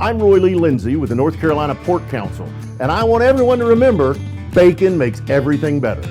I'm Roy Lee Lindsay with the North Carolina Pork Council, and I want everyone to remember, bacon makes everything better.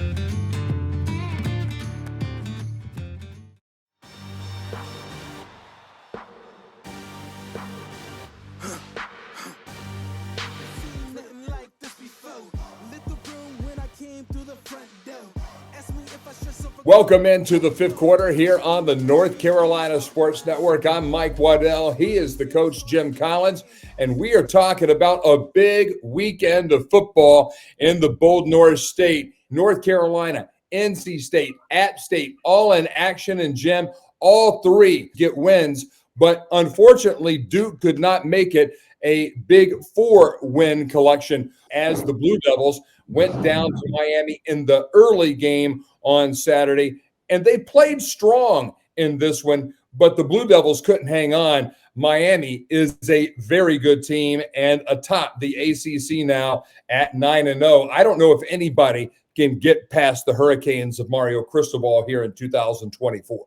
Welcome into the fifth quarter here on the North Carolina Sports Network. I'm Mike Waddell. He is the coach, Jim Collins, and we are talking about a big weekend of football in the Bold North State. North Carolina, NC State, App State, all in action, and Jim, all three get wins. But unfortunately, Duke could not make it a big 4-win collection as the Blue Devils went down to Miami in the early game on Saturday, and they played strong in this one, but the Blue Devils couldn't hang on. Miami is a very good team and atop the ACC now at 9-0. I don't know if anybody can get past the Hurricanes of Mario Cristobal here in 2024.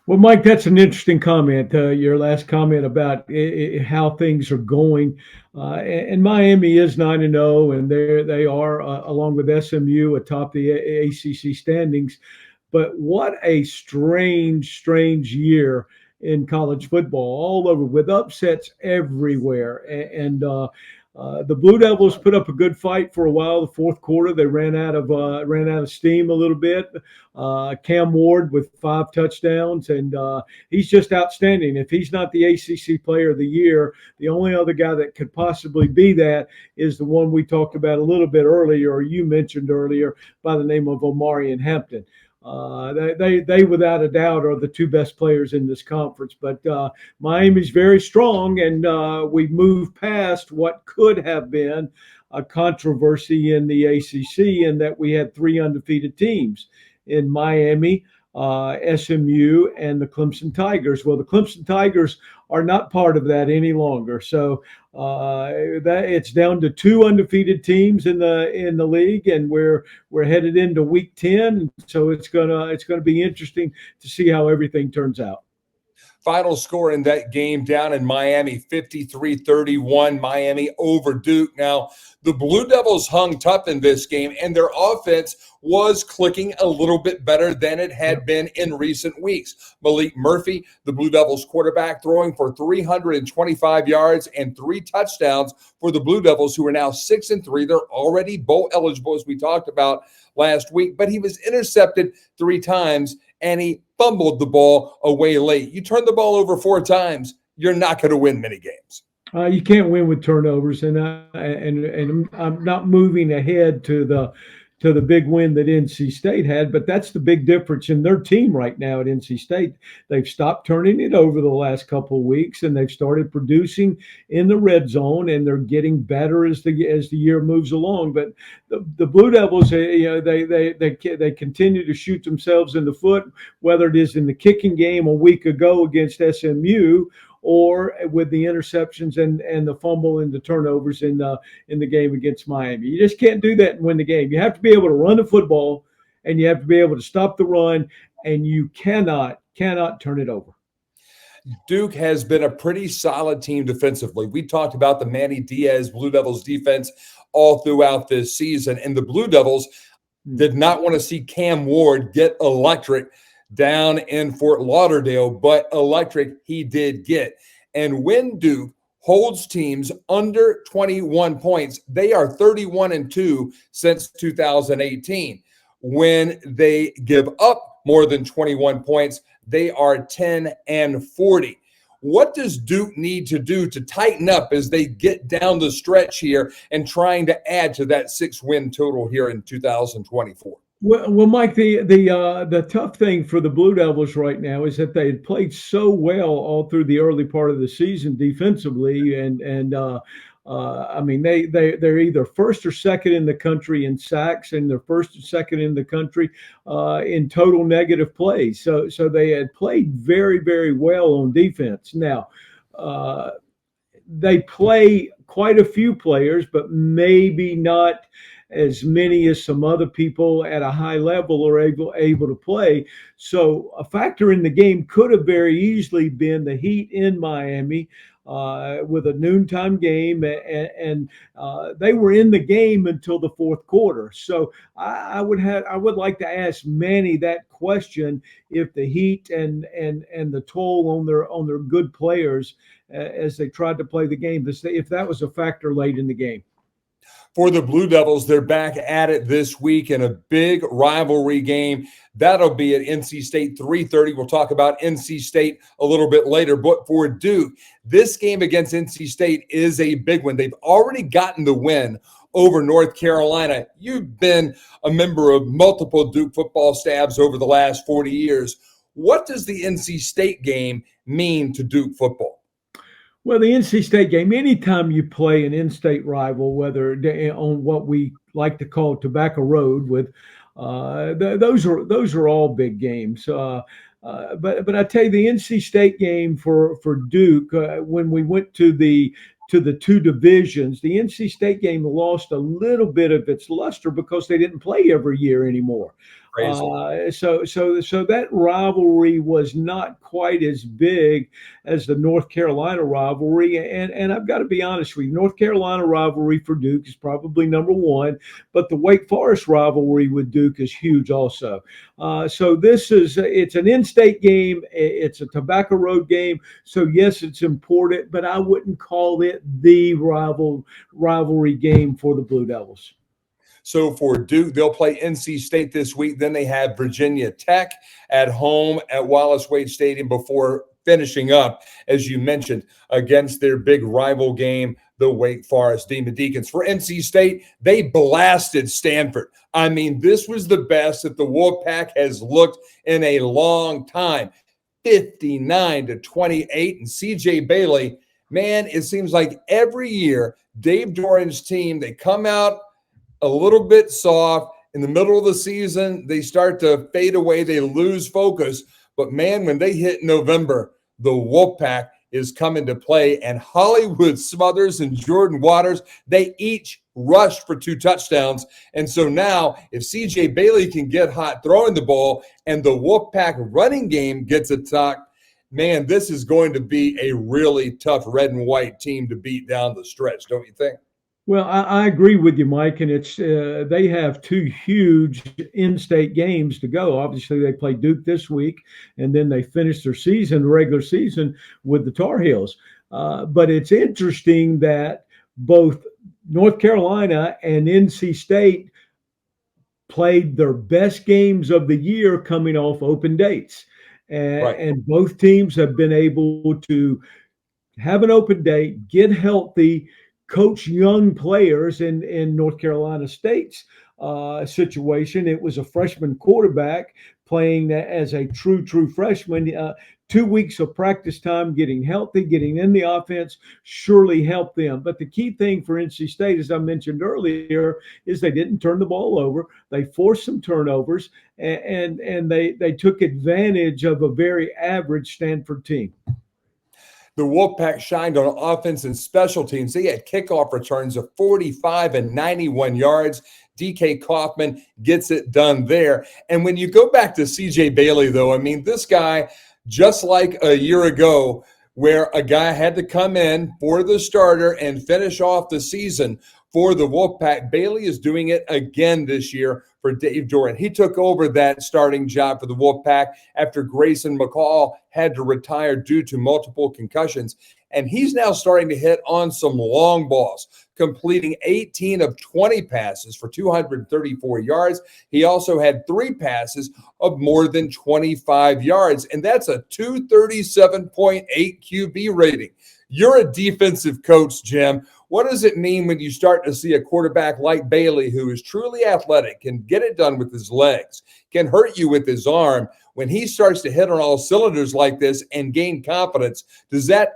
Well, Mike, that's an interesting comment, your last comment about how things are going. And Miami is 9-0, and they are, along with SMU, atop the ACC standings. But what a strange year in college football, all over, with upsets everywhere. And the Blue Devils put up a good fight for a while. The fourth quarter, they ran out of steam a little bit. Cam Ward with 5 touchdowns, and he's just outstanding. If he's not the ACC Player of the Year, the only other guy that could possibly be that is the one we talked about a little bit earlier, or you mentioned earlier, by the name of Omari and Hampton. They without a doubt are the two best players in this conference. But Miami's very strong, and we've moved past what could have been a controversy in the ACC, in that we had 3 undefeated teams in Miami, SMU, and the Clemson Tigers. Well, the Clemson Tigers are not part of that any longer. So that it's down to 2 undefeated teams in the league, and we're headed into week 10. So it's gonna be interesting to see how everything turns out. Final score in that game down in Miami, 53-31, Miami over Duke. Now, the Blue Devils hung tough in this game, and their offense was clicking a little bit better than it had been in recent weeks. Malik Murphy, the Blue Devils quarterback, throwing for 325 yards and 3 touchdowns for the Blue Devils, who are now 6-3. They're already bowl eligible, as we talked about last week, but he was intercepted 3 times, and he fumbled the ball away late. You turn the ball over 4 times, you're not going to win many games. You can't win with turnovers, and I'm not moving ahead to the big win that NC State had, but that's the big difference in their team right now at NC State. They've stopped turning it over the last couple of weeks, and they've started producing in the red zone, and they're getting better as the year moves along. But the Blue Devils, they continue to shoot themselves in the foot, whether it is in the kicking game a week ago against SMU, or with the interceptions and the fumble and the turnovers in the game against Miami. You just can't do that and win the game. You have to be able to run the football, and you have to be able to stop the run, and you cannot turn it over. Duke has been a pretty solid team defensively. We talked about the Manny Diaz Blue Devils defense all throughout this season, and the Blue Devils did not want to see Cam Ward get electric down in Fort Lauderdale, but electric he did get. And when Duke holds teams under 21 points, they are 31-2 since 2018. When they give up more than 21 points, they are 10-40. What does Duke need to do to tighten up as they get down the stretch here and trying to add to that 6-win total here in 2024? Well, Mike, the tough thing for the Blue Devils right now is that they had played so well all through the early part of the season defensively, and I mean they're either first or second in the country in sacks, and they're first or second in the country in total negative plays. So they had played very, very well on defense. Now they play quite a few players, but maybe not as many as some other people at a high level are able to play. So a factor in the game could have very easily been the heat in Miami. With a noontime game, and they were in the game until the fourth quarter. So I would like to ask Manny that question: if the heat and the toll on their good players as they tried to play the game, if that was a factor late in the game. For the Blue Devils, they're back at it this week in a big rivalry game. That'll be at NC State 3:30. We'll talk about NC State a little bit later. But for Duke, this game against NC State is a big one. They've already gotten the win over North Carolina. You've been a member of multiple Duke football staffs over the last 40 years. What does the NC State game mean to Duke football? Well, the NC State game, anytime you play an in-state rival, whether on what we like to call Tobacco Road, with those are all big games. But I tell you, the NC State game for Duke, when we went to the two divisions, the NC State game lost a little bit of its luster because they didn't play every year anymore. So that rivalry was not quite as big as the North Carolina rivalry. And I've got to be honest with you, North Carolina rivalry for Duke is probably number one, but the Wake Forest rivalry with Duke is huge also. So it's an in-state game. It's a Tobacco Road game. So yes, it's important, but I wouldn't call it the rivalry game for the Blue Devils. So for Duke, they'll play NC State this week. Then they have Virginia Tech at home at Wallace Wade Stadium before finishing up, as you mentioned, against their big rival game, the Wake Forest Demon Deacons. For NC State, they blasted Stanford. I mean, this was the best that the Wolfpack has looked in a long time. 59-28. And CJ Bailey, man, it seems like every year, Dave Doran's team, they come out a little bit soft. In the middle of the season, they start to fade away. They lose focus. But, man, when they hit November, the Wolfpack is coming to play. And Hollywood Smothers and Jordan Waters, they each rushed for 2 touchdowns. And so now if CJ Bailey can get hot throwing the ball and the Wolfpack running game gets attacked, man, this is going to be a really tough red and white team to beat down the stretch, don't you think? Well, I agree with you, Mike, and it's they have 2 huge in-state games to go. Obviously, they play Duke this week, and then they finish their regular season, with the Tar Heels. But it's interesting that both North Carolina and NC State played their best games of the year coming off open dates. And both teams have been able to have an open date, get healthy, coach young players. In North Carolina State's situation, it was a freshman quarterback playing as a true freshman. 2 weeks of practice time, getting healthy, getting in the offense surely helped them. But the key thing for NC State, as I mentioned earlier, is they didn't turn the ball over. They forced some turnovers, and they took advantage of a very average Stanford team. The Wolfpack shined on offense and special teams. They had kickoff returns of 45 and 91 yards. DK Kaufman gets it done there. And when you go back to CJ Bailey, though, I mean, this guy, just like a year ago, where a guy had to come in for the starter and finish off the season for the Wolfpack, Bailey is doing it again this year for Dave Doran. He took over that starting job for the Wolfpack after Grayson McCall had to retire due to multiple concussions. And he's now starting to hit on some long balls, completing 18 of 20 passes for 234 yards. He also had 3 passes of more than 25 yards, and that's a 237.8 QB rating. You're a defensive coach, Jim. What does it mean when you start to see a quarterback like Bailey, who is truly athletic, can get it done with his legs, can hurt you with his arm? When he starts to hit on all cylinders like this and gain confidence, does that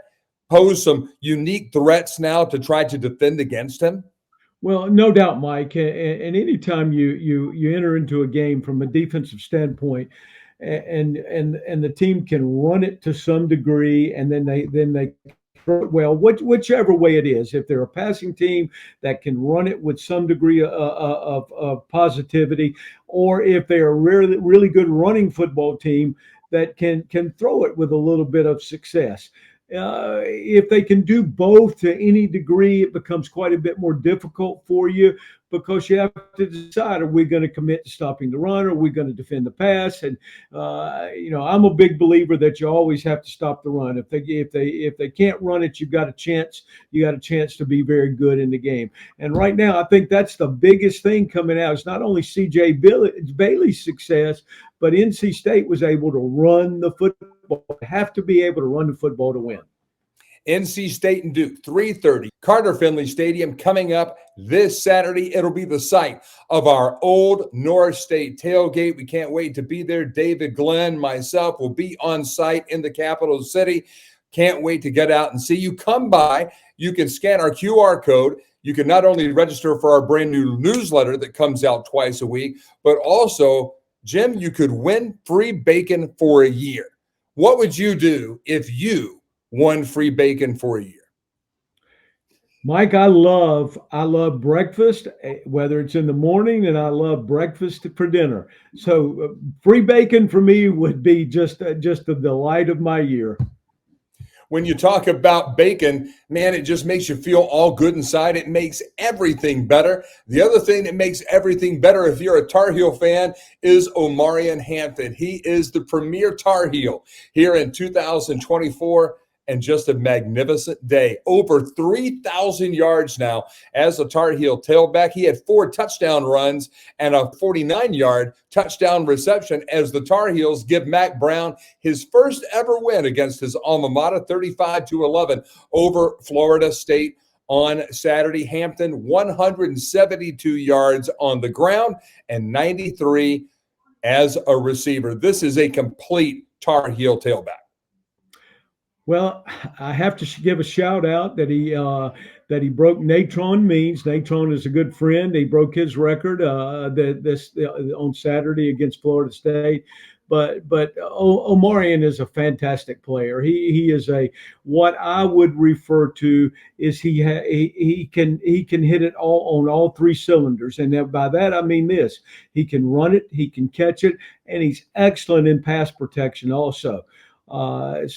pose some unique threats now to try to defend against him? Well, no doubt, Mike. And anytime you enter into a game from a defensive standpoint, and the team can run it to some degree, and then they throw it well, whichever way it is. If they're a passing team that can run it with some degree of positivity, or if they're a really, really good running football team that can throw it with a little bit of success. If they can do both to any degree, it becomes quite a bit more difficult for you, because you have to decide, are we going to commit to stopping the run, or are we going to defend the pass? And I'm a big believer that you always have to stop the run. If they can't run it, you've got a chance. You got a chance to be very good in the game. And right now, I think that's the biggest thing coming out. It's not only C.J. Bailey's success, but NC State was able to run the football. Have to be able to run the football to win. NC State and Duke, 3:30, Carter Finley Stadium coming up this Saturday. It'll be the site of our Old North State tailgate. We can't wait to be there. David, Glenn, myself will be on site in the capital city. Can't wait to get out and see you. Come by. You can scan our QR code. You can not only register for our brand new newsletter that comes out twice a week, but also, Jim, you could win free bacon for a year. What would you do if you won free bacon for a year? Mike, I love breakfast, whether it's in the morning, and I love breakfast for dinner. So free bacon for me would be just the delight of my year. When you talk about bacon, man, it just makes you feel all good inside. It makes everything better. The other thing that makes everything better, if you're a Tar Heel fan, is Omarion Hampton. He is the premier Tar Heel here in 2024. And just a magnificent day. Over 3,000 yards now as a Tar Heel tailback. He had 4 touchdown runs and a 49-yard touchdown reception as the Tar Heels give Mac Brown his first ever win against his alma mater, 35-11 over Florida State on Saturday. Hampton, 172 yards on the ground and 93 as a receiver. This is a complete Tar Heel tailback. Well, I have to give a shout out that he broke Natron Means. Natron is a good friend. He broke his record on Saturday against Florida State. But Omarion is a fantastic player. He is what I would refer to is he can hit it all on all 3 cylinders. And by that I mean this: he can run it, he can catch it, and he's excellent in pass protection also. If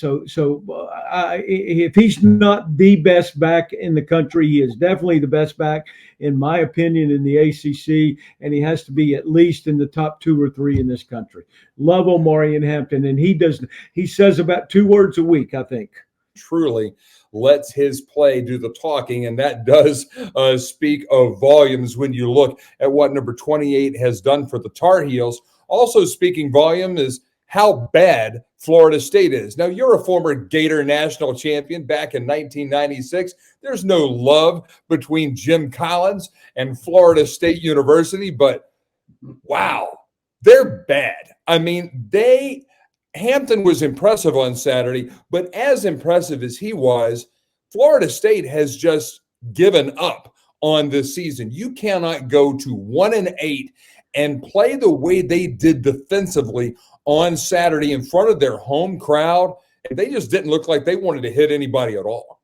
he's not the best back in the country, he is definitely the best back, in my opinion, in the ACC, and he has to be at least in the top 2 or 3 in this country. Love Omarion Hampton, and he says about 2 words a week, I think. Truly lets his play do the talking, and that does speak of volumes when you look at what number 28 has done for the Tar Heels. Also speaking volume is how bad Florida State is. Now, you're a former Gator national champion back in 1996. There's no love between Jim Collins and Florida State University, but wow, they're bad. I mean, Hampton was impressive on Saturday, but as impressive as he was, Florida State has just given up on this season. You cannot go to 1-8 and play the way they did defensively on Saturday in front of their home crowd. They just didn't look like they wanted to hit anybody at all.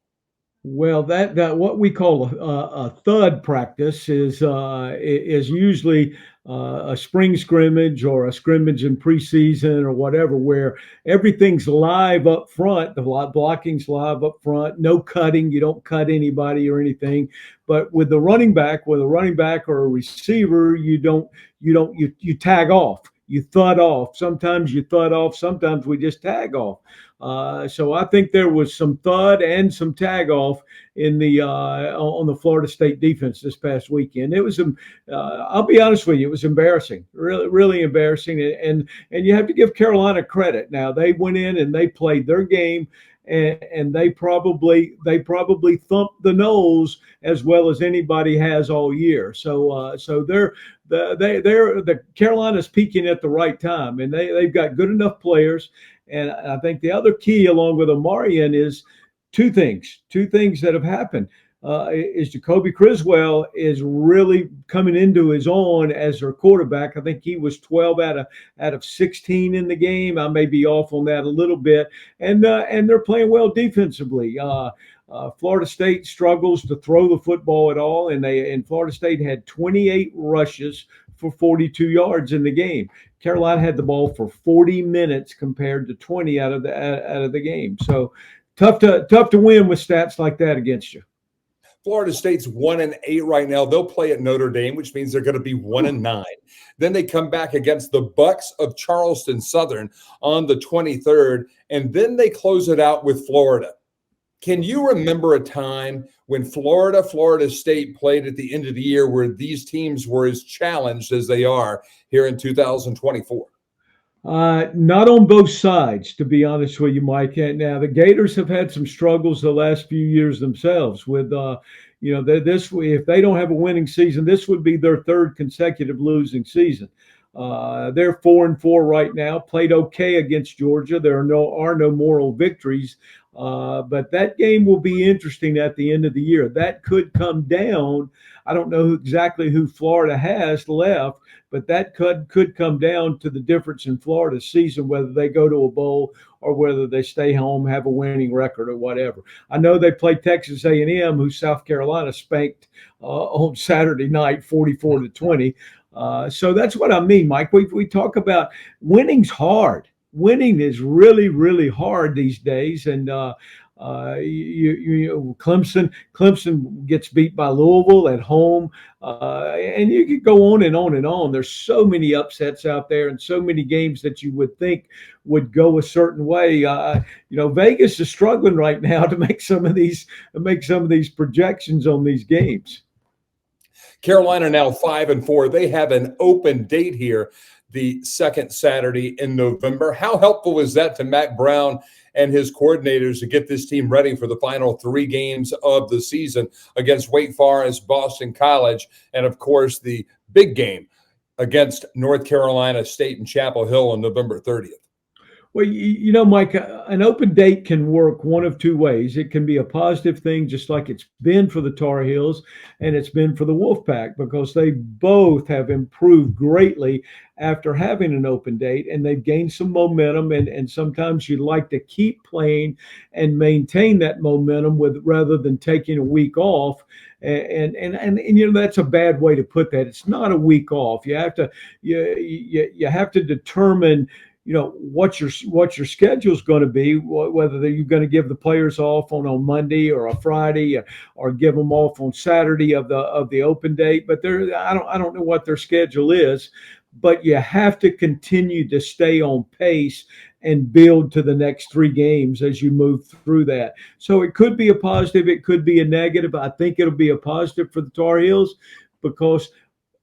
Well, that what we call a thud practice is usually a spring scrimmage or a scrimmage in preseason or whatever, where everything's live up front. The blocking's live up front. No cutting. You don't cut anybody or anything. But with a running back or a receiver, you tag off. You thud off. Sometimes you thud off. Sometimes we just tag off. So I think there was some thud and some tag off in on the Florida State defense this past weekend. It was, I'll be honest with you, it was embarrassing, really, really embarrassing. And you have to give Carolina credit. Now, they went in and they played their game, and they probably thumped the nose as well as anybody has all year. So the Carolina's peaking at the right time, and they've got good enough players. And I think the other key, along with Omarion, is two things that have happened. is Jacoby Criswell is really coming into his own as their quarterback. I think he was 12 out of 16 in the game. I may be off on that a little bit, and they're playing well defensively. Florida State struggles to throw the football at all, and Florida State had 28 rushes for 42 yards in the game. Carolina had the ball for 40 minutes compared to 20 out of the game. So tough to win with stats like that against you. Florida State's 1-8 right now. They'll play at Notre Dame, which means they're going to be 1-9. Then they come back against the Bucks of Charleston Southern on the 23rd, and then they close it out with Florida. Can you remember a time when Florida State played at the end of the year where these teams were as challenged as they are here in 2024? Not on both sides, to be honest with you, Mike. And now the Gators have had some struggles the last few years themselves with, if they don't have a winning season, this would be their third consecutive losing season. They're 4-4 right now, played okay against Georgia. There are no moral victories. But that game will be interesting at the end of the year. That could come down. I don't know exactly who Florida has left, but that could come down to the difference in Florida's season, whether they go to a bowl or whether they stay home, have a winning record or whatever. I know they played Texas A&M, who South Carolina spanked on Saturday night, 44-20. So that's what I mean, Mike. We talk about winning's hard. Winning is really, really hard these days, and Clemson gets beat by Louisville at home, and you could go on and on and on. There's so many upsets out there, and so many games that you would think would go a certain way. Vegas is struggling right now to make some of these projections on these games. Carolina now 5-4. They have an open date here the second Saturday in November. How helpful is that to Mac Brown and his coordinators to get this team ready for the final 3 games of the season against Wake Forest, Boston College, and, of course, the big game against North Carolina State in Chapel Hill on November 30th? Well, Mike, an open date can work one of two ways. It can be a positive thing, just like it's been for the Tar Heels and it's been for the Wolfpack, because they both have improved greatly after having an open date, and they've gained some momentum. And sometimes you like to keep playing and maintain that momentum rather than taking a week off. And that's a bad way to put that. It's not a week off. You have to determine what your schedule is going to be, whether you're going to give the players off on Monday or a Friday, or give them off on Saturday of the open date. But I don't know what their schedule is, but you have to continue to stay on pace and build to the next 3 games as you move through that. So it could be a positive, it could be a negative. I think it'll be a positive for the Tar Heels, because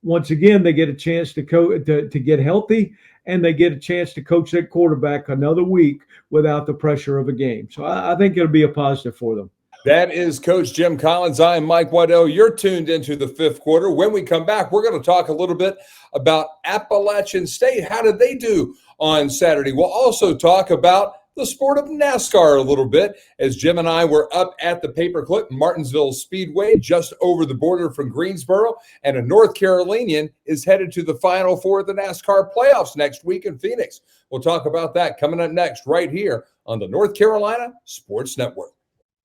once again they get a chance to get healthy, and they get a chance to coach that quarterback another week without the pressure of a game. So I think it'll be a positive for them. That is Coach Jim Collins. I am Mike Waddell. You're tuned into the 5th quarter. When we come back, we're going to talk a little bit about Appalachian State. How did they do on Saturday? We'll also talk about the sport of NASCAR a little bit, as Jim and I were up at the Paperclip Martinsville Speedway, just over the border from Greensboro, and a North Carolinian is headed to the Final Four of the NASCAR playoffs next week in Phoenix. We'll talk about that coming up next right here on the North Carolina Sports Network.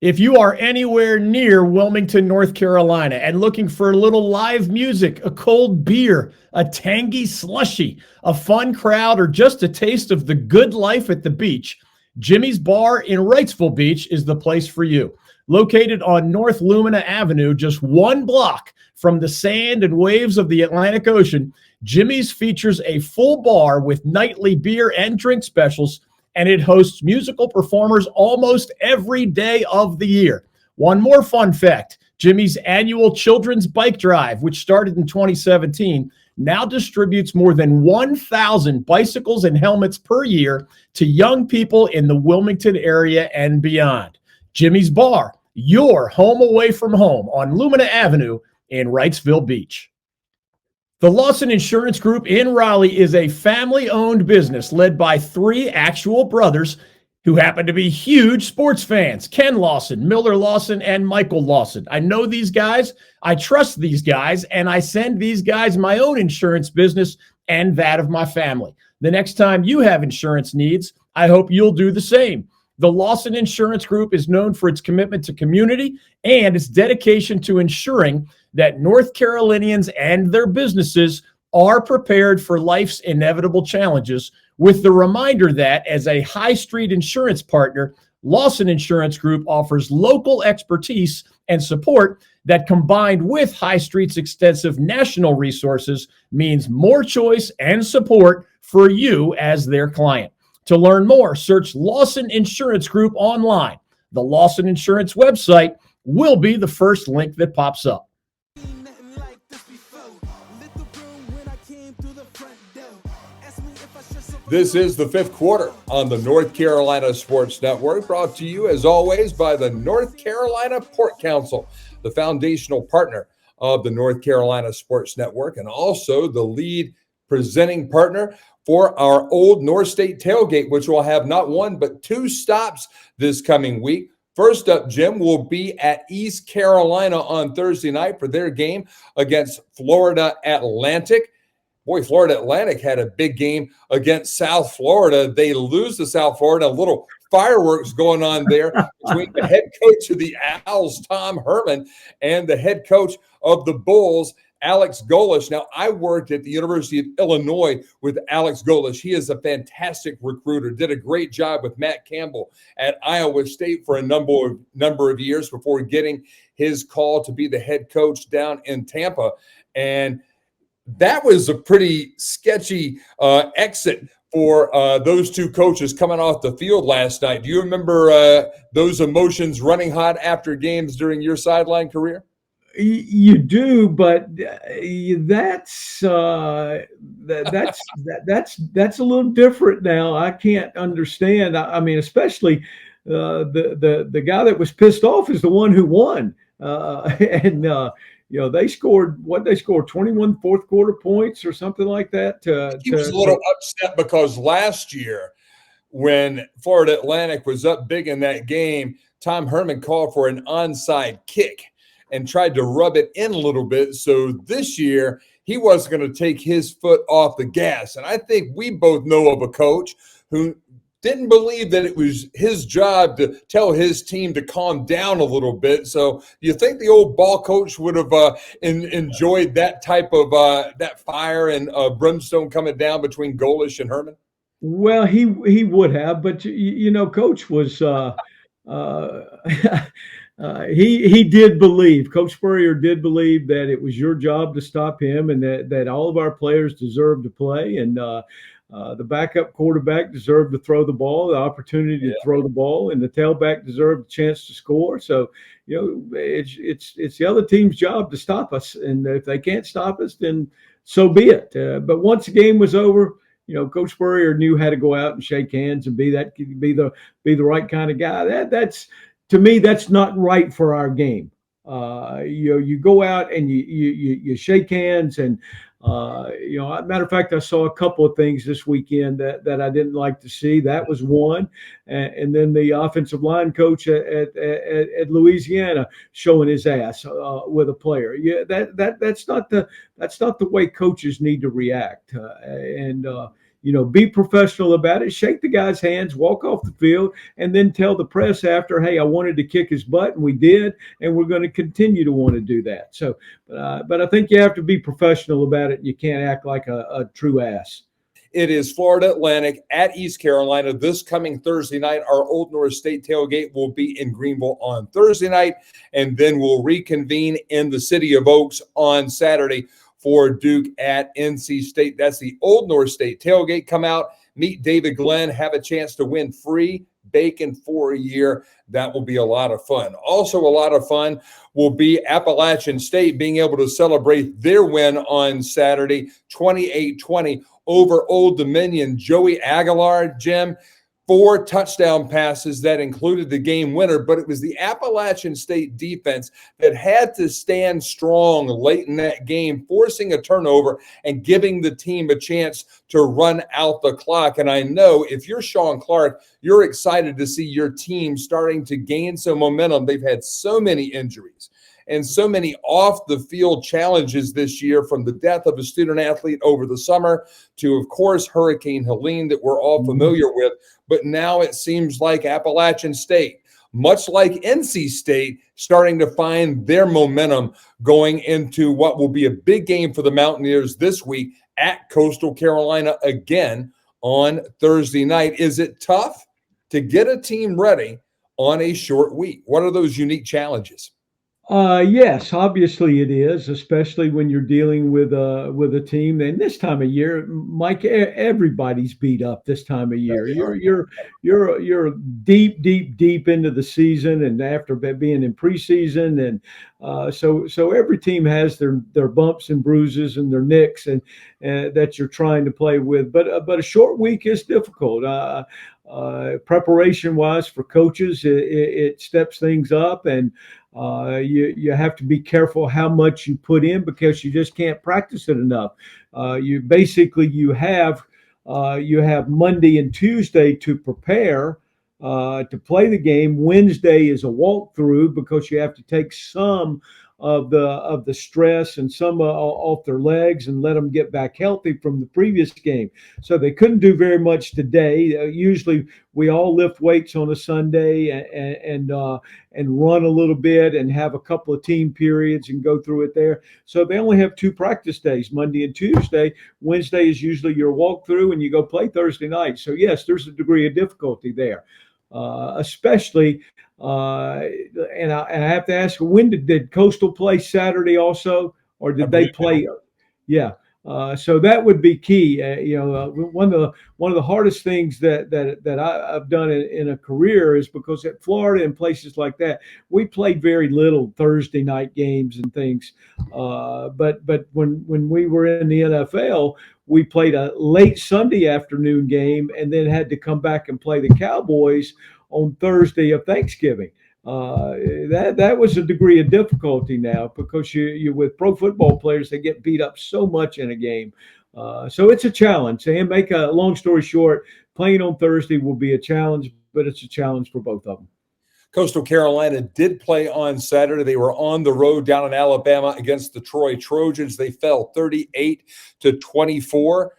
If you are anywhere near Wilmington, North Carolina, and looking for a little live music, a cold beer, a tangy slushie, a fun crowd, or just a taste of the good life at the beach, Jimmy's Bar in Wrightsville Beach is the place for you. Located on North Lumina Avenue, just 1 block from the sand and waves of the Atlantic Ocean, Jimmy's features a full bar with nightly beer and drink specials, and it hosts musical performers almost every day of the year. One more fun fact, Jimmy's annual Children's Bike Drive, which started in 2017, now distributes more than 1,000 bicycles and helmets per year to young people in the Wilmington area and beyond. Jimmy's Bar, your home away from home on Lumina Avenue in Wrightsville Beach. The Lawson Insurance Group in Raleigh is a family-owned business led by 3 actual brothers who happen to be huge sports fans. Ken Lawson, Miller Lawson, and Michael Lawson. I know these guys. I trust these guys, and I send these guys my own insurance business and that of my family. The next time you have insurance needs, I hope you'll do the same. The Lawson Insurance Group is known for its commitment to community and its dedication to ensuring that North Carolinians and their businesses are prepared for life's inevitable challenges, with the reminder that as a high street insurance partner, Lawson Insurance Group offers local expertise and support that, combined with High Street's extensive national resources, means more choice and support for you as their client. To learn more, search Lawson Insurance Group online. The Lawson Insurance website will be the first link that pops up. This is the fifth quarter on the North Carolina Sports Network, brought to you as always by the North Carolina Port Council, the foundational partner of the North Carolina Sports Network, and also the lead presenting partner for our Old North State Tailgate, which will have not one but two stops this coming week. First up, Jim, will be at East Carolina on Thursday night for their game against Florida Atlantic. Boy, Florida Atlantic had a big game against South Florida. They lose to South Florida. A little fireworks going on there between the head coach of the Owls, Tom Herman, and the head coach of the Bulls, Alex Golesh. Now, I worked at the University of Illinois with Alex Golesh. He is a fantastic recruiter, did a great job with Matt Campbell at Iowa State for a number of years before getting his call to be the head coach down in Tampa. And that was a pretty sketchy exit for those two coaches coming off the field last night. Do you remember those emotions running hot after games during your sideline career? You do, but that's a little different now. I can't understand. I mean, especially the guy that was pissed off is the one who won, they scored 21 fourth quarter points or something like that. He was a little upset because last year when Florida Atlantic was up big in that game, Tom Herman called for an onside kick and tried to rub it in a little bit. So this year, he wasn't going to take his foot off the gas. And I think we both know of a coach who didn't believe that it was his job to tell his team to calm down a little bit. So do you think the old ball coach would have enjoyed that type of that fire and brimstone coming down between Golesh and Herman? Well, he would have, but Coach was he did believe, Coach Spurrier did believe that it was your job to stop him, and that all of our players deserved to play, and the backup quarterback deserved to throw the ball, the opportunity to throw the ball, and the tailback deserved a chance to score. So, it's the other team's job to stop us, and if they can't stop us, then so be it. But once the game was over, Coach Spurrier knew how to go out and shake hands and be the right kind of guy. That's to me, that's not right for our game. You go out and you shake hands, and matter of fact, I saw a couple of things this weekend that I didn't like to see. That was one, and then the offensive line coach at Louisiana showing his ass with a player. Yeah, that's not the way coaches need to react, be professional about it, shake the guy's hands, walk off the field, and then tell the press after, hey, I wanted to kick his butt, and we did, and we're going to continue to want to do that. So, but I think you have to be professional about it. You can't act like a true ass. It is Florida Atlantic at East Carolina this coming Thursday night. Our Old North State tailgate will be in Greenville on Thursday night, and then we'll reconvene in the city of Oaks on Saturday for Duke at NC State. That's the Old North State tailgate. Come out, meet David Glenn, have a chance to win free bacon for a year. That will be a lot of fun. Also, a lot of fun will be Appalachian State being able to celebrate their win on Saturday, 28-20 over Old Dominion. Joey Aguilar, Jim, 4 touchdown passes that included the game winner, but it was the Appalachian State defense that had to stand strong late in that game, forcing a turnover and giving the team a chance to run out the clock. And I know if you're Sean Clark, you're excited to see your team starting to gain some momentum. They've had so many injuries and so many off-the-field challenges this year, from the death of a student-athlete over the summer to, of course, Hurricane Helene that we're all familiar with. But now it seems like Appalachian State, much like NC State, starting to find their momentum going into what will be a big game for the Mountaineers this week at Coastal Carolina again on Thursday night. Is it tough to get a team ready on a short week? What are those unique challenges? Yes, obviously it is, especially when you're dealing with a team. And this time of year, Mike, everybody's beat up this time of year. You're deep into the season, and after being in preseason, and so every team has their bumps and bruises and their nicks and that you're trying to play with. But a short week is difficult. Preparation wise for coaches, it steps things up, and you have to be careful how much you put in, because you just can't practice it enough. You have Monday and Tuesday to prepare to play the game. Wednesday is a walkthrough, because you have to take some of the stress and some off their legs and let them get back healthy from the previous game. So they couldn't do very much today. Usually we all lift weights on a Sunday and run a little bit and have a couple of team periods and go through it there. So they only have 2 practice days, Monday and Tuesday. Wednesday is usually your walkthrough, and you go play Thursday night. So yes, there's a degree of difficulty there, especially. And I have to ask, when did Coastal play Saturday also, or did they play? Yeah. So that would be key. One of the hardest things that I've done in a career is because at Florida and places like that, we played very little Thursday night games and things. But when we were in the NFL, we played a late Sunday afternoon game and then had to come back and play the Cowboys on Thursday of Thanksgiving. That was a degree of difficulty now, because you with pro football players, they get beat up so much in a game. So it's a challenge. And make a long story short, playing on Thursday will be a challenge, but it's a challenge for both of them. Coastal Carolina did play on Saturday. They were on the road down in Alabama against the Troy Trojans. They fell 38-24.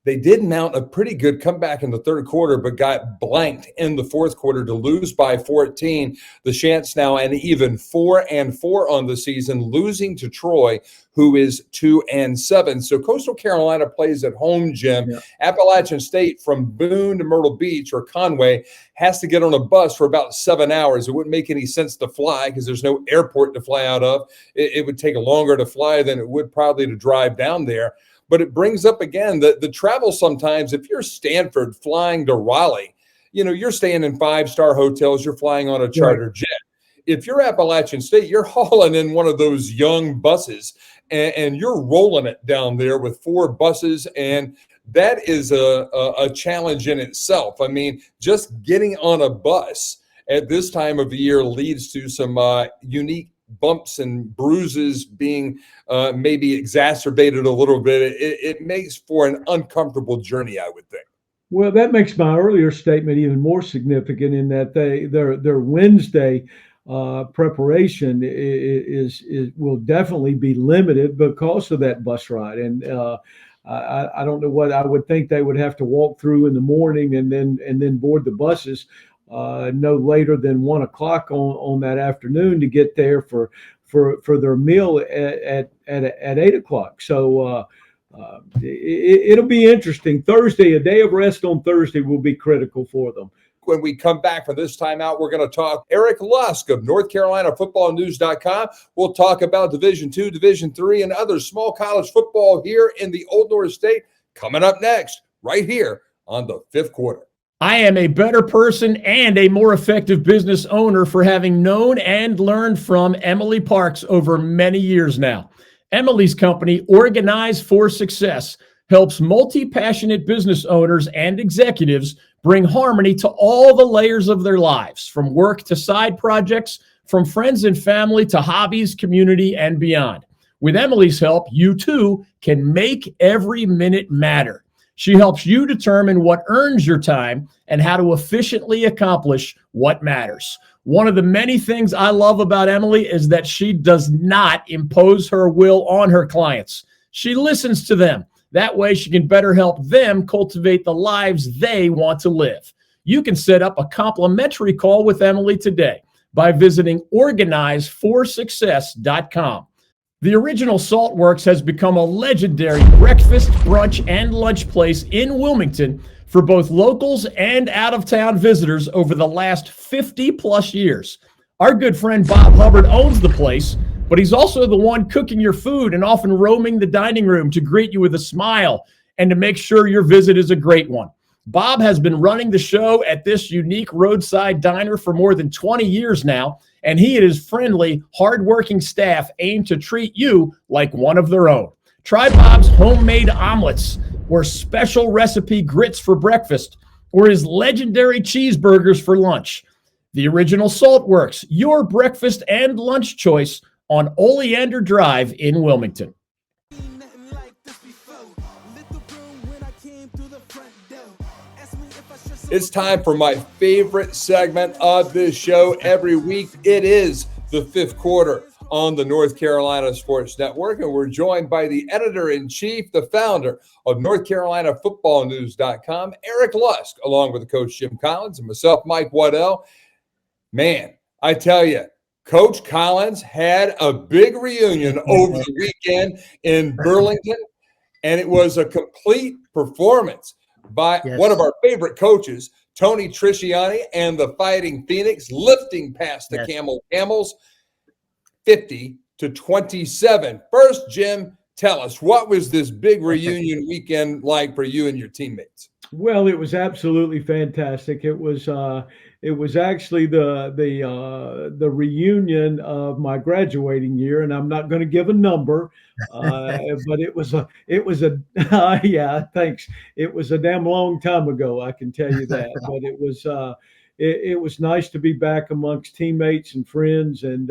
They did mount a pretty good comeback in the third quarter, but got blanked in the fourth quarter to lose by 14. The Chants now an even 4-4 on the season, losing to Troy, who is 2-7. So Coastal Carolina plays at home, Jim. Yeah. Appalachian State from Boone to Myrtle Beach or Conway has to get on a bus for about 7 hours. It wouldn't make any sense to fly because there's no airport to fly out of. It would take longer to fly than it would probably to drive down there. But it brings up again the travel sometimes. If you're Stanford flying to Raleigh, you're staying in 5-star hotels, you're flying on a charter jet. If you're Appalachian State, you're hauling in one of those young buses and you're rolling it down there with 4 buses. And that is a challenge in itself. I mean, just getting on a bus at this time of the year leads to some unique bumps and bruises being maybe exacerbated a little bit. It makes for an uncomfortable journey, I would think. Well, that makes my earlier statement even more significant in that their Wednesday preparation will definitely be limited because of that bus ride. And I don't know what I would think they would have to walk through in the morning and then board the buses no later than 1 o'clock on that afternoon to get there for their meal at 8 o'clock. So it'll be interesting. Thursday, a day of rest on Thursday will be critical for them. When we come back from this timeout, we're going to talk Eric Lusk of NorthCarolinaFootballNews.com. We'll talk about Division II, Division III, and other small college football here in the Old North State. Coming up next, right here on the Fifth Quarter. I am a better person and a more effective business owner for having known and learned from Emily Parks over many years now. Emily's company, Organize for Success, helps multi-passionate business owners and executives bring harmony to all the layers of their lives, from work to side projects, from friends and family to hobbies, community, and beyond. With Emily's help, you too can make every minute matter. She helps you determine what earns your time and how to efficiently accomplish what matters. One of the many things I love about Emily is that she does not impose her will on her clients. She listens to them. That way she can better help them cultivate the lives they want to live. You can set up a complimentary call with Emily today by visiting organizeforsuccess.com. The original Saltworks has become a legendary breakfast, brunch, and lunch place in Wilmington for both locals and out-of-town visitors over the last 50-plus years. Our good friend Bob Hubbard owns the place, but he's also the one cooking your food and often roaming the dining room to greet you with a smile and to make sure your visit is a great one. Bob has been running the show at this unique roadside diner for more than 20 years now, and he and his friendly, hardworking staff aim to treat you like one of their own. Try Bob's homemade omelets, or special recipe grits for breakfast, or his legendary cheeseburgers for lunch. The original Saltworks, your breakfast and lunch choice on Oleander Drive in Wilmington. It's time for my favorite segment of this show every week. It is the fifth quarter on the North Carolina Sports Network, and we're joined by the editor-in-chief, the founder of NorthCarolinaFootballNews.com, Eric Lusk, along with Coach Jim Collins and myself, Mike Waddell. Man, I tell you, Coach Collins had a big reunion over the weekend in Burlington, and it was a complete performance by one of our favorite coaches, Tony Trisciani, and the Fighting Phoenix, lifting past the Camels 50-27. First, Jim, tell us, what was this big reunion weekend like for you and your teammates? Well, it was absolutely fantastic. It was actually the reunion of my graduating year, and I'm not going to give a number, but it was a yeah, thanks. It was a damn long time ago, I can tell you that. But it was nice to be back amongst teammates and friends and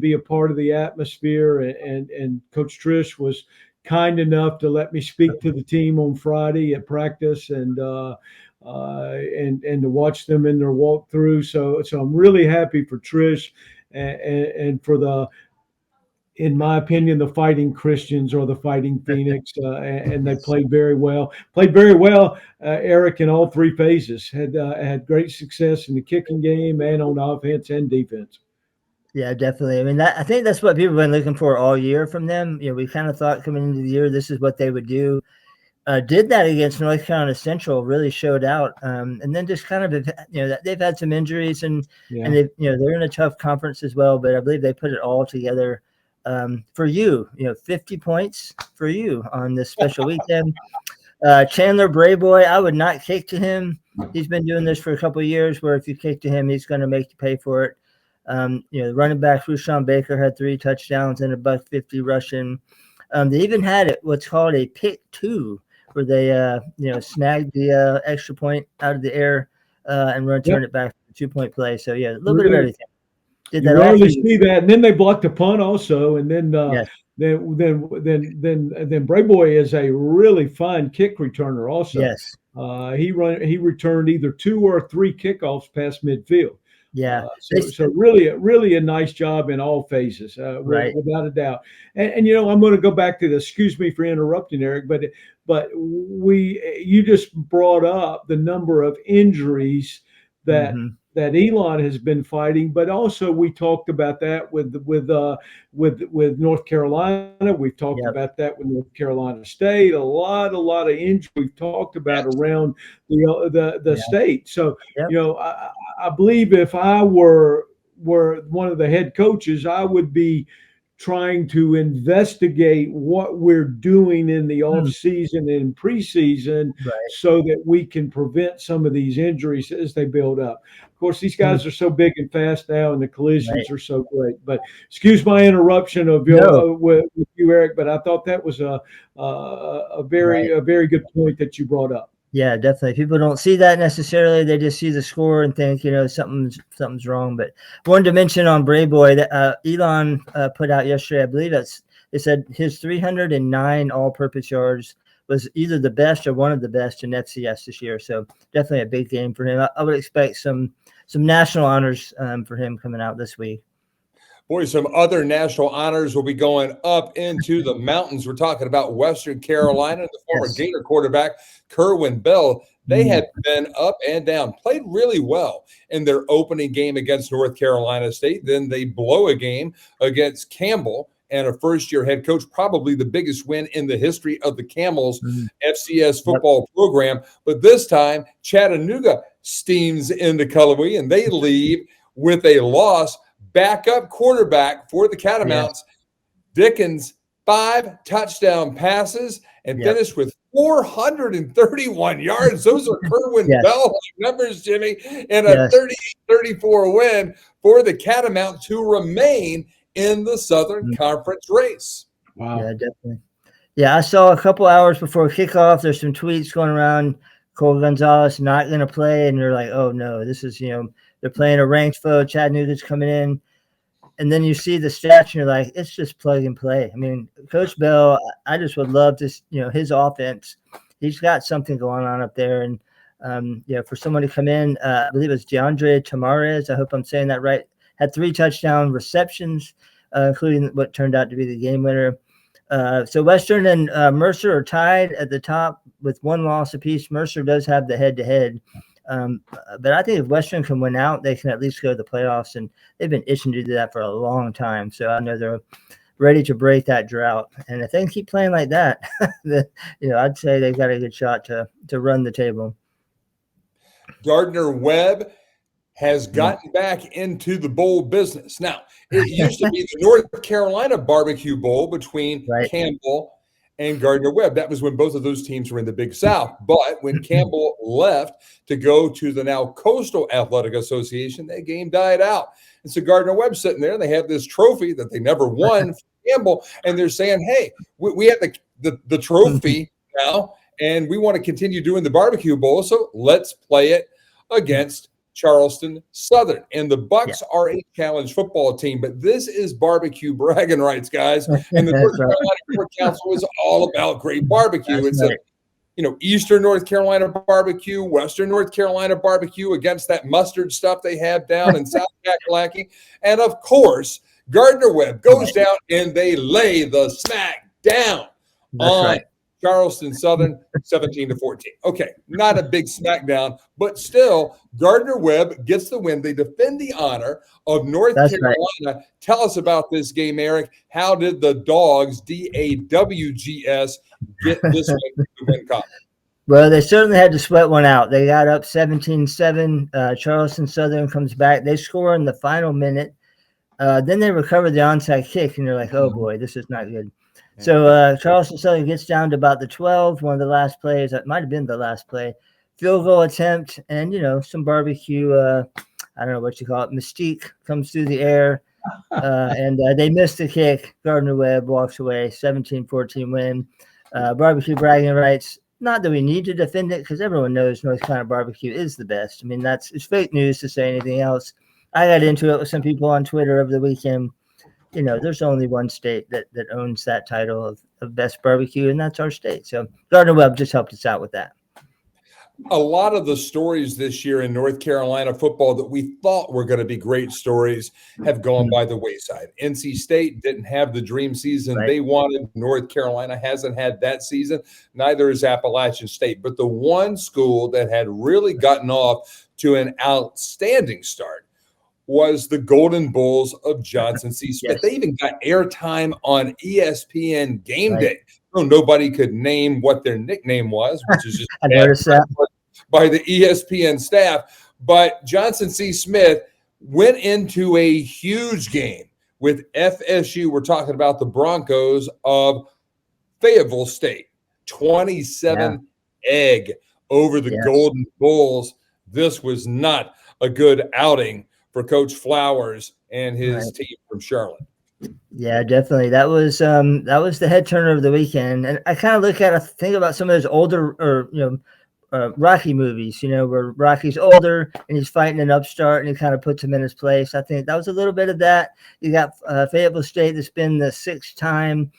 be a part of the atmosphere. And Coach Trish was kind enough to let me speak to the team on Friday at practice and to watch them in their walkthrough. So I'm really happy for Trish and for in my opinion, the Fighting Christians or the Fighting Phoenix, and they played very well. Eric, in all three phases. Had great success in the kicking game and on offense and defense. Yeah, definitely. I mean, I think that's what people have been looking for all year from them. You know, we kind of thought coming into the year this is what they would do. Did that against North Carolina Central, really showed out. And then just kind of, they've had some injuries and they, they're in a tough conference as well. But I believe they put it all together for you. 50 points for you on this special weekend. Chandler Brayboy, I would not kick to him. He's been doing this for a couple of years, where if you kick to him, he's going to make you pay for it. The running back Rushawn Baker had 3 touchdowns and $150 rushing. They even had what's called a pick 2, where they snagged the extra point out of the air and returned it back to a 2-point play. So a little bit of everything. Did that? You rarely see that, and then they blocked a punt also, and then Brayboy is a really fine kick returner also. Yes, he returned either 2 or 3 kickoffs past midfield. Yeah. So really a nice job in all phases, without a doubt. And I'm going to go back to excuse me for interrupting, Eric, but you just brought up the number of injuries that Elon has been fighting, but also we talked about that with North Carolina. We've talked about that with North Carolina State. A lot of injuries we've talked about around the state. So I believe if I were one of the head coaches, I would be trying to investigate what we're doing in the off season and preseason so that we can prevent some of these injuries as they build up. Of course, these guys are so big and fast now, and the collisions are so great. But excuse my interruption with you, Eric, but I thought that was a very good point that you brought up. Yeah, definitely. People don't see that necessarily. They just see the score and think, something's wrong. But wanted to mention on Brave Boy that Elon put out yesterday, I believe they said his 309 all-purpose yards was either the best or one of the best in FCS this year. So definitely a big game for him. I would expect some national honors for him coming out this week. Boy, some other national honors will be going up into the mountains. We're talking about Western Carolina, the former Gator quarterback, Kerwin Bell. They had been up and down, played really well in their opening game against North Carolina State. Then they blow a game against Campbell and a first-year head coach, probably the biggest win in the history of the Camels FCS football program. But this time, Chattanooga steams into Cullowhee, and they leave with a loss. Backup quarterback for the Catamounts, Dickens, 5 touchdown passes and finished with 431 yards. Those are Kerwin Bell numbers, Jimmy, and a 38-34 win for the Catamounts, who remain in the Southern Conference race. Wow. Yeah, definitely. Yeah, I saw a couple hours before kickoff, there's some tweets going around, Cole Gonzalez not going to play, and you're like, oh, no, this is, they're playing a ranked foe. Chattanooga's coming in. And then you see the stats and you're like, it's just plug and play. I mean, Coach Bell, I just would love to, his offense, he's got something going on up there. And, for someone to come in, I believe it was DeAndre Tamares, I hope I'm saying that right, had 3 touchdown receptions, including what turned out to be the game winner. So Western and Mercer are tied at the top with 1 loss apiece. Mercer does have the head-to-head. But I think if Western can win out, they can at least go to the playoffs, and they've been itching to do that for a long time. So I know they're ready to break that drought. And if they can keep playing like that, I'd say they've got a good shot to run the table. Gardner-Webb has gotten back into the bowl business. Now, it used to be the North Carolina Barbecue Bowl between Campbell and Gardner-Webb. That was when both of those teams were in the Big South. But when Campbell left to go to the now Coastal Athletic Association, that game died out. And so Gardner-Webb's sitting there, and they have this trophy that they never won for Campbell, and they're saying, hey, we have the trophy now, and we want to continue doing the Barbecue Bowl, so let's play it against Charleston Southern. And the Bucks are a challenge football team, but this is barbecue bragging rights, guys. And the North Carolina Court Council is all about great barbecue. It's Eastern North Carolina barbecue, Western North Carolina barbecue against that mustard stuff they have down in South Kakalaki. And of course, Gardner-Webb goes down and they lay the smack down on Charleston Southern, 17-14. Okay, not a big smackdown, but still, Gardner-Webb gets the win. They defend the honor of North Carolina. Tell us about this game, Eric. How did the Dogs, DAWGS, get this win to win conference? Well, they certainly had to sweat one out. They got up 17-7. Charleston Southern comes back. They score in the final minute. Then they recover the onside kick, and you're like, oh, boy, this is not good. So Charleston Southern gets down to about the 12, one of the last plays. That might have been the last play. Field goal attempt, and, some barbecue, I don't know what you call it, mystique comes through the air, and they miss the kick. Gardner-Webb walks away, 17-14 win. Barbecue bragging rights. Not that we need to defend it, because everyone knows North Carolina barbecue is the best. I mean, it's fake news to say anything else. I got into it with some people on Twitter over the weekend. There's only one state that owns that title of best barbecue, and that's our state. So Gardner-Webb just helped us out with that. A lot of the stories this year in North Carolina football that we thought were going to be great stories have gone by the wayside. NC State didn't have the dream season they wanted. North Carolina hasn't had that season. Neither has Appalachian State. But the one school that had really gotten off to an outstanding start was the Golden Bulls of Johnson C. Smith. They even got airtime on ESPN Game Day. So nobody could name what their nickname was, which is just I noticed that by the ESPN staff. But Johnson C. Smith went into a huge game with FSU. We're talking about the Broncos of Fayetteville State. 27 egg over the Golden Bulls. This was not a good outing for Coach Flowers and his team from Charlotte. Yeah, definitely. That was the head turner of the weekend. And I kind of think about some of those older Rocky movies, where Rocky's older and he's fighting an upstart and he kind of puts him in his place. I think that was a little bit of that. You got Fayetteville State, that's been the 6-time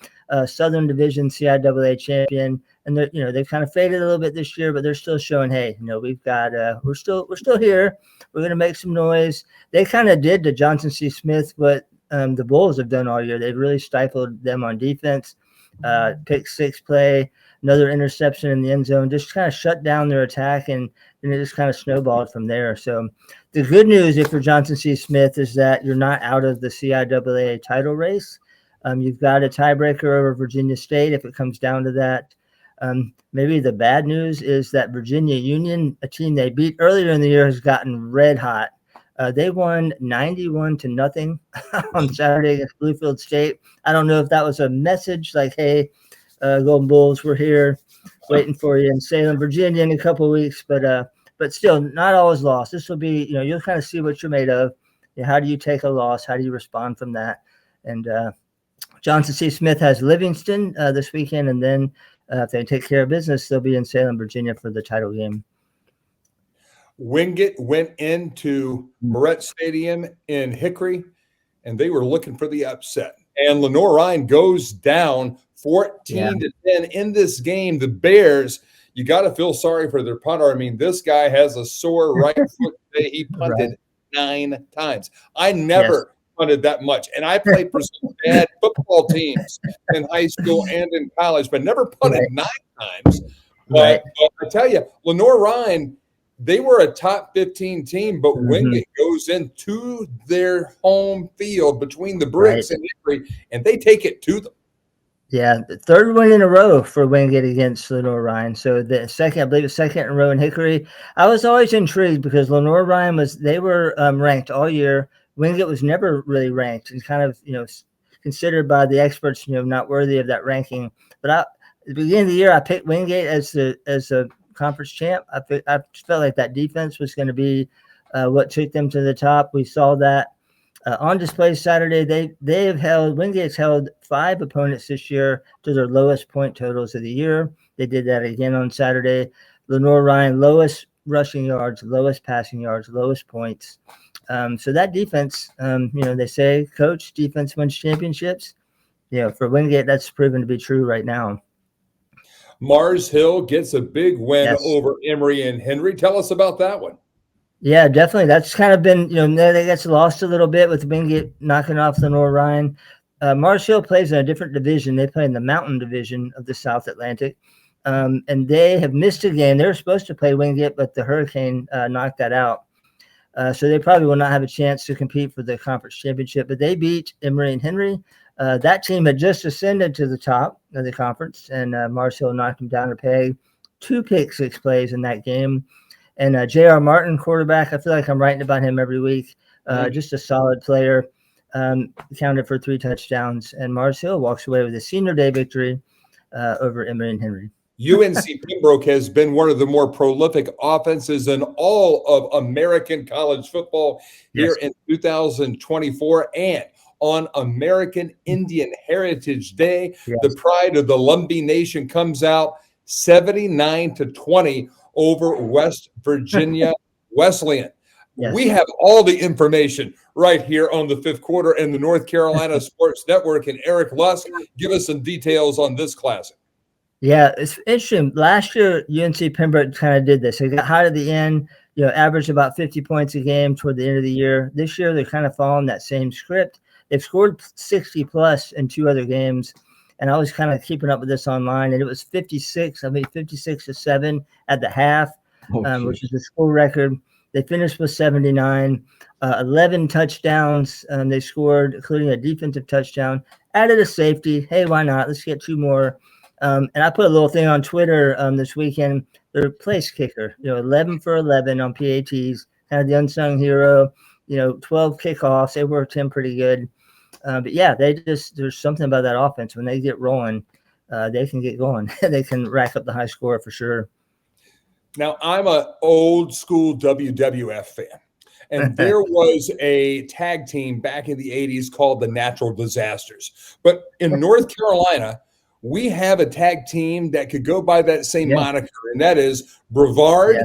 Southern Division CIAA champion, and they've kind of faded a little bit this year, but they're still showing, hey, we've got we're still here. We're going to make some noise. They kind of did to Johnson C. Smith what the Bulls have done all year. They've really stifled them on defense. Pick 6 play, another interception in the end zone, just kind of shut down their attack, and it just kind of snowballed from there. So the good news if you're Johnson C. Smith is that you're not out of the CIAA title race. You've got a tiebreaker over Virginia State if it comes down to that. Maybe the bad news is that Virginia Union, a team they beat earlier in the year, has gotten red hot. They won 91-0 on Saturday against Bluefield State. I don't know if that was a message like, hey, Golden Bulls, we're here waiting for you in Salem, Virginia in a couple of weeks, but still not always lost. This will be, you'll kind of see what you're made of. How do you take a loss? How do you respond from that? And Johnson C. Smith has Livingston this weekend, and then if they take care of business, they'll be in Salem, Virginia for the title game. Wingate went into Moret Stadium in Hickory, and they were looking for the upset. And Lenoir-Rhyne goes down 14-10 in this game. The Bears, you got to feel sorry for their punter. I mean, this guy has a sore right foot today. He punted 9 times. I never punted that much. And I played for some bad football teams in high school and in college, but never punted 9 times. But I tell you, Lenoir-Rhyne, they were a top 15 team, but Wingate goes into their home field between the bricks and Hickory, and they take it to them. Yeah, the 3rd win in a row for Wingate against Lenoir-Rhyne. So the second, I believe, the 2nd in a row in Hickory. I was always intrigued because Lenoir-Rhyne they were ranked all year. Wingate was never really ranked and kind of considered by the experts not worthy of that ranking. But at the beginning of the year, I picked Wingate as a conference champ. I felt like that defense was going to be what took them to the top. We saw that on display Saturday. Wingate's held 5 opponents this year to their lowest point totals of the year. They did that again on Saturday. Lenoir-Rhyne, lowest rushing yards, lowest passing yards, lowest points. So that defense, they say, coach, defense wins championships. For Wingate, that's proven to be true right now. Mars Hill gets a big win over Emory and Henry. Tell us about that one. Yeah, definitely. That's kind of been, they gets lost a little bit with Wingate knocking off Lenoir-Rhyne. Mars Hill plays in a different division. They play in the Mountain Division of the South Atlantic. And they have missed a game. They were supposed to play Wingate, but the hurricane knocked that out. So they probably will not have a chance to compete for the conference championship. But they beat Emory and Henry. That team had just ascended to the top of the conference, and Mars Hill knocked them down a peg. 2 pick-6 plays in that game. And J.R. Martin, quarterback, I feel like I'm writing about him every week. Just a solid player. Counted for 3 touchdowns. And Mars Hill walks away with a senior day victory over Emory and Henry. UNC Pembroke has been one of the more prolific offenses in all of American college football here in 2024. And on American Indian Heritage Day, the pride of the Lumbee Nation comes out 79-20 over West Virginia Wesleyan. We have all the information right here on the 5th quarter and the North Carolina Sports Network. And Eric Lusk, give us some details on this classic. Yeah, it's interesting. Last year, UNC Pembroke kind of did this. They got hot at the end, averaged about 50 points a game toward the end of the year. This year, they're kind of following that same script. They've scored 60-plus in 2 other games. And I was kind of keeping up with this online, and it was 56-7 at the half, which is the school record. They finished with 79, 11 touchdowns. They scored, including a defensive touchdown, added a safety. Hey, why not? Let's get 2 more. And I put a little thing on Twitter this weekend. Their place kicker, 11 for 11 on PATs, kind of the unsung hero. 12 kickoffs. They worked him pretty good. But yeah, there's something about that offense. When they get rolling, they can get going. They can rack up the high score for sure. Now, I'm an old school WWF fan, and there was a tag team back in the 80s called the Natural Disasters. But in North Carolina, we have a tag team that could go by that same moniker, and that is Brevard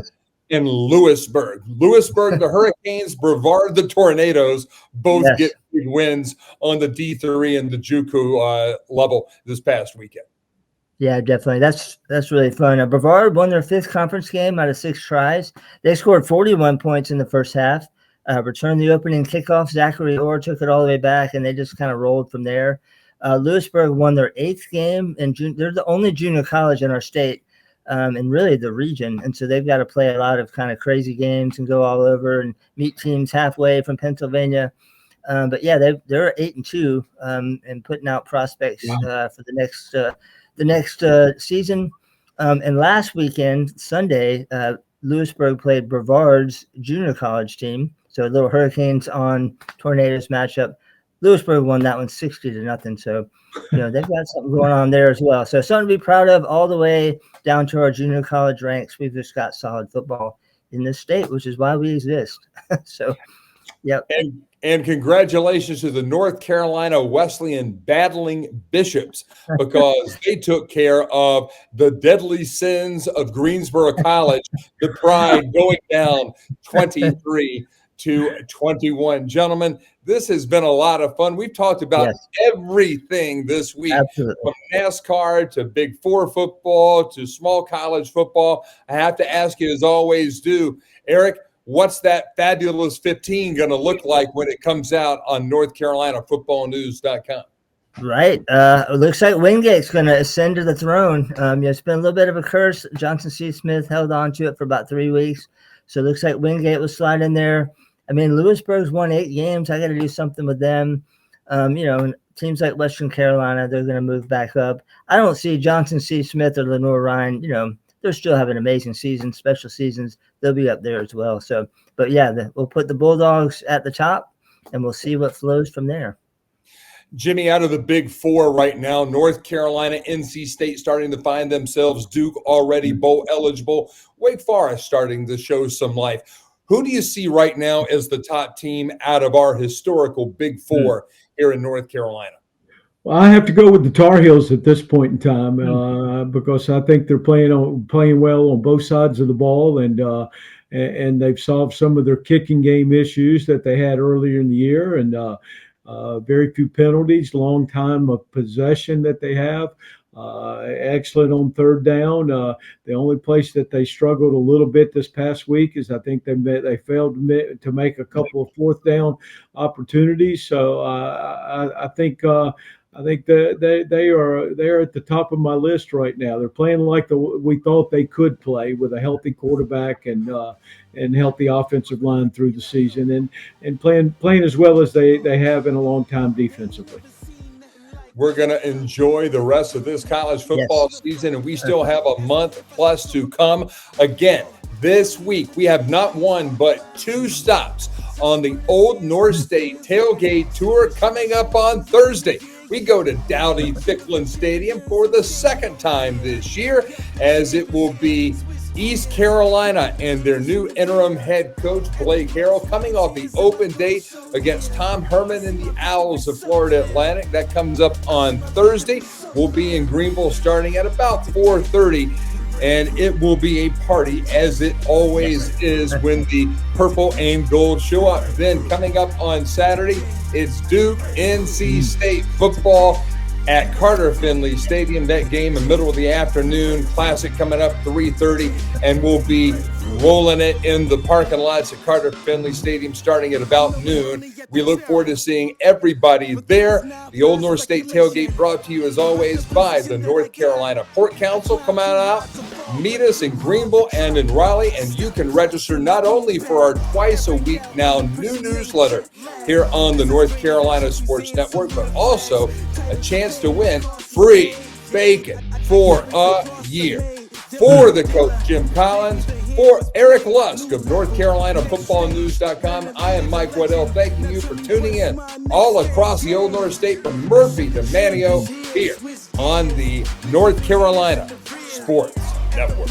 and Lewisburg. Lewisburg, the Hurricanes, Brevard, the Tornadoes, both get big wins on the D3 and the JUCO level this past weekend. Yeah, definitely. That's really fun. Brevard won their 5th conference game out of 6 tries. They scored 41 points in the first half, returned the opening kickoff. Zachary Orr took it all the way back, and they just kind of rolled from there. Lewisburg won their 8th game, and they're the only junior college in our state and really the region. And so they've got to play a lot of kind of crazy games and go all over and meet teams halfway from Pennsylvania. But yeah, they're 8-2 and putting out prospects for the next season. And last weekend, Sunday, Lewisburg played Brevard's junior college team. So Little Hurricanes on Tornadoes matchup. Lewisburg won that one 60-0. So, they've got something going on there as well. So something to be proud of all the way down to our junior college ranks. We've just got solid football in this state, which is why we exist. So, yep. And congratulations to the North Carolina Wesleyan Battling Bishops, because they took care of the deadly sins of Greensboro College, the Pride, going down 23-21. Gentlemen, this has been a lot of fun. We've talked about everything this week, from NASCAR to Big 4 football to small college football. I have to ask you, as always do, Eric, what's that fabulous 15 going to look like when it comes out on NorthCarolinaFootballNews.com? Right. It looks like Wingate's going to ascend to the throne. It's been a little bit of a curse. Johnson C. Smith held on to it for about 3 weeks. So it looks like Wingate will slide in there. I mean, Lewisburg's won 8 games. I got to do something with them. Teams like Western Carolina, they're going to move back up. I don't see Johnson C. Smith or Lenoir-Rhyne, they're still having amazing seasons, special seasons. They'll be up there as well. So, but yeah, we'll put the Bulldogs at the top, and we'll see what flows from there. Jimmy, out of the Big 4 right now, North Carolina, NC State starting to find themselves, Duke already bowl eligible, Wake Forest starting to show some life. Who do you see right now as the top team out of our historical Big 4 here in North Carolina? Well, I have to go with the Tar Heels at this point in time because I think they're playing well on both sides of the ball, and they've solved some of their kicking game issues that they had earlier in the year, and very few penalties, long time of possession that they have. Excellent on third down. The only place that they struggled a little bit this past week is I think they failed to make a couple of fourth down opportunities. So I think that they are at the top of my list right now. They're playing like we thought they could play, with a healthy quarterback and healthy offensive line through the season, and playing as well as they have in a long time defensively. We're going to enjoy the rest of this college football season, and we still have a month plus to come. Again, this week we have not one but 2 stops on the Old North State Tailgate Tour coming up on Thursday. We go to Dowdy-Ficklen Stadium for the 2nd time this year, as it will be East Carolina and their new interim head coach, Blake Harrell, coming off the open date against Tom Herman and the Owls of Florida Atlantic. That comes up on Thursday. We'll be in Greenville starting at about 4:30, and it will be a party, as it always is when the purple and gold show up. Then coming up on Saturday, it's Duke NC State football at Carter Finley Stadium. That game in the middle of the afternoon. Classic coming up 3:30, and we'll be rolling it in the parking lots at Carter Finley Stadium starting at about noon. We look forward to seeing everybody there. The Old North State Tailgate brought to you, as always, by the North Carolina Port Council. Come on out, meet us in Greenville and in Raleigh, and you can register not only for our twice-a-week now new newsletter here on the North Carolina Sports Network, but also a chance to win free bacon for a year. For the coach, Jim Collins, for Eric Lusk of NorthCarolinaFootballNews.com, I am Mike Waddell, thanking you for tuning in all across the Old North State, from Murphy to Manteo, here on the North Carolina Sports Network.